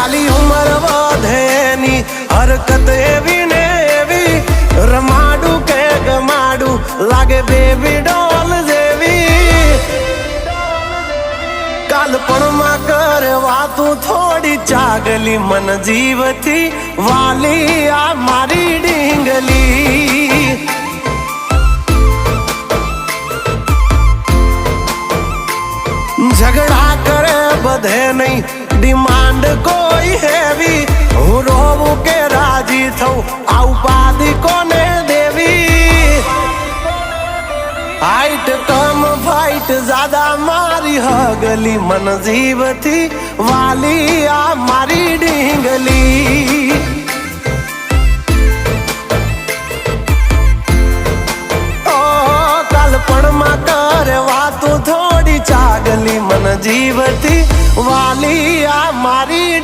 ખાલી ઉંમર વધેની હરકત એવી ને એવી રમાડું કે ગમાડું લાગે બેબી ડોલ જેવી કાલપણમાં કરે વાતું થોડી ચાગલી મન જીવથી વાલી આ મારી ડીંગલી ઝઘડા કરે બધે નહીં ડિમાન્ડ કોઈ હેવી હું રોવું કે રાજી થઉં આ ઉપાધિ કોને દેવી હાઈટ કમ ફાઈટ જ્યાદા મારી હગલી મન જીવથી વાલી આ મારી ડીંગલી કાલપણમાં કરે વાતું થોડી ચાગલી મન જીવથી વાલી આ મારી